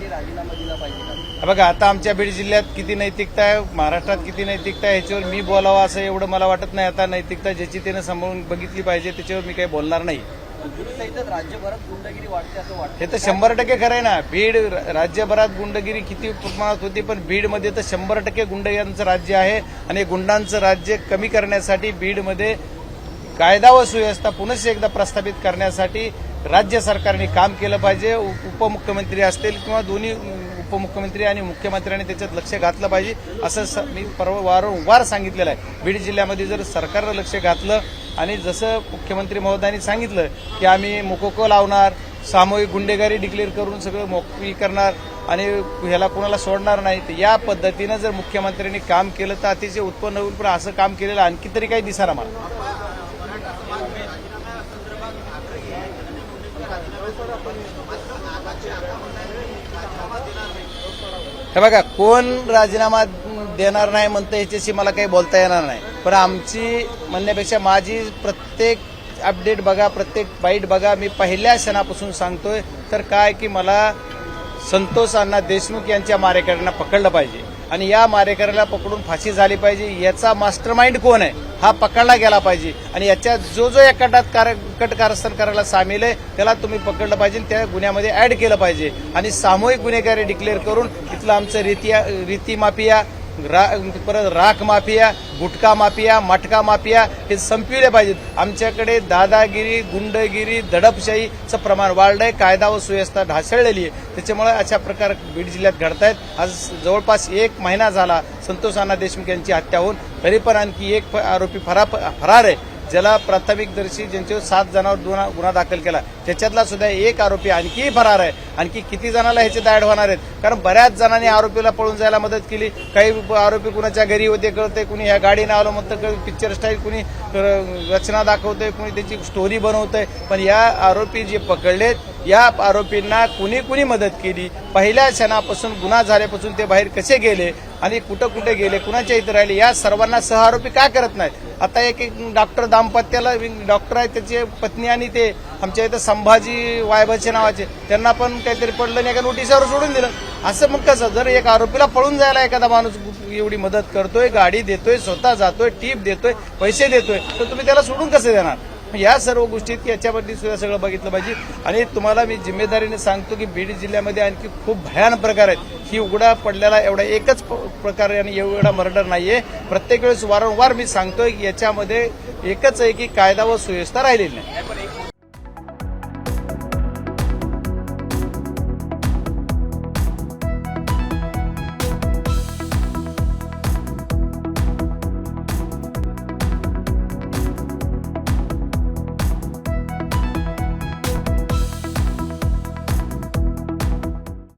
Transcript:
यांनी राजीनामा दिला पाहिजे का? बघा, आता आमच्या बीड जिल्ह्यात किती नैतिकता आहे, महाराष्ट्रात किती नैतिकता आहे, ह्याच्यावर मी बोलावं असं एवढं मला वाटत नाही. आता नैतिकता ज्याची त्यानं सांभाळून बघितली पाहिजे, त्याच्यावर मी काही बोलणार नाही. सहितच राज्यभरात गुंडगिरी वाढते असं वाटतं. हे तर 100% खरं आहे ना. बीड राज्यभरात गुंडगिरी किती प्रमाणात होती, पण बीडमध्ये तर 100% गुंडगिरीचं राज्य आहे. आणि गुंडांचं राज्य कमी करण्यासाठी बीडमध्ये कायदा व सुव्यवस्था पुनश्च एकदा प्रस्थापित करण्यासाठी राज्य सरकारने काम केलं पाहिजे. उपमुख्यमंत्री असतील किंवा दोन्ही उपमुख्यमंत्री आणि मुख्यमंत्र्यांनी त्याच्यात लक्ष घातलं पाहिजे असं मी वारंवार सांगितलेलं आहे. बीड जिल्ह्यामध्ये जर सरकारनं लक्ष घातलं आणि जसं मुख्यमंत्री महोदयांनी सांगितलं की आम्ही मोकोको लावणार, सामूहिक गुन्हेगारी डिक्लेअर करून सगळं मोकळी करणार आणि ह्याला कोणाला सोडणार नाही, तर या पद्धतीनं जर मुख्यमंत्र्यांनी काम केलं तर अतिशय उत्पन्न होईल. पण असं काम केलेलं आणखी तरी काही दिसणार मला. हे बघा, कोण राजीनामा देणार नाही म्हणतं याच्याशी मला काही बोलता येणार नाही. पण आमची म्हणण्यापेक्षा माझी प्रत्येक अपडेट बघा, प्रत्येक बाईट बघा. मी पहिल्या क्षणापासून सांगतोय तर काय की मला संतोष अण्णा देशमुख यांच्या मारेकऱ्यांना पकडलं पाहिजे आणि या मारेकऱ्याला पकडून फाशी झाली पाहिजे. याचा मास्टरमाइंड कोण आहे हा पकडला गेला पाहिजे आणि याच्यात जो जो या कट कारस्थान करायला सामील आहे त्याला तुम्ही पकडलं पाहिजे, त्या गुन्ह्यामध्ये ऍड केलं पाहिजे आणि सामूहिक गुन्हेगारी डिक्लेअर करून इथलं आमचं रीती माफिया, परत राख माफिया, गुटखा माफिया, मटका माफिया हे संपविले पाहिजेत. आमच्याकडे दादागिरी, गुंडगिरी, दडपशाहीचं प्रमाण वाढलंय, कायदा व सुव्यवस्था ढासळलेली आहे. त्याच्यामुळे अशा प्रकार बीड जिल्ह्यात घडतायत. आज जवळपास 1 महिना झाला संतोष अण्णा देशमुख यांची हत्या होऊन, तरी पण आणखी एक आरोपी फरार आहे, ज्याला प्राथमिकदर्शी ज्यांच्यावर 7 जणांवर गुन्हा दाखल केला त्याच्यातला सुद्धा एक आरोपी आणखीही फरार आहे. आणखी किती जणांना ह्याचे दाड होणार आहेत, कारण बऱ्याच जणांनी आरोपीला पळून जायला मदत केली. काही आरोपी कुणाच्या घरी होते कळते, कुणी ह्या गाडीनं आलं म्हणतं, पिक्चर स्टाईल कुणी रचना दाखवतंय, कुणी त्याची स्टोरी बनवतंय. पण या आरोपी जे पकडलेत या आरोपींना कुणी मदत केली, पहिल्या क्षणापासून गुन्हा झाल्यापासून ते बाहेर कसे गेले आणि कुठे गेले, कुणाच्या इथं राहिले, या सर्वांना सहआरोपी का करत नाहीत. आता एक डॉक्टर दाम्पत्याला डॉक्टर आहे, त्याची पत्नी आणि ते आमच्या इथं संभाजी वायबचे नावाचे, त्यांना पण काहीतरी पडलं नाही, एका नोटीसवर सोडून दिलं. असं मग कसं, जर एक आरोपीला पळून जायला एखादा माणूस एवढी मदत करतोय, गाडी देतोय, स्वतः जातोय, टीप देतोय, पैसे देतोय, तर तुम्ही त्याला सोडून कसं देणार. या सर्व गोष्टीत याच्याबद्दल सुद्धा सगळं बघितलं पाहिजे. आणि तुम्हाला मी जिम्मेदारीने सांगतो की बीड जिल्ह्यामध्ये आणखी खूप भयानक प्रकार आहेत. ही उघडा पडलेला एवढा एकच प्रकार आणि एवढा मर्डर नाहीये. प्रत्येक वेळेस वारंवार मी सांगतोय की याच्यामध्ये एकच आहे की कायदा व सुव्यवस्था राहिलेली नाही.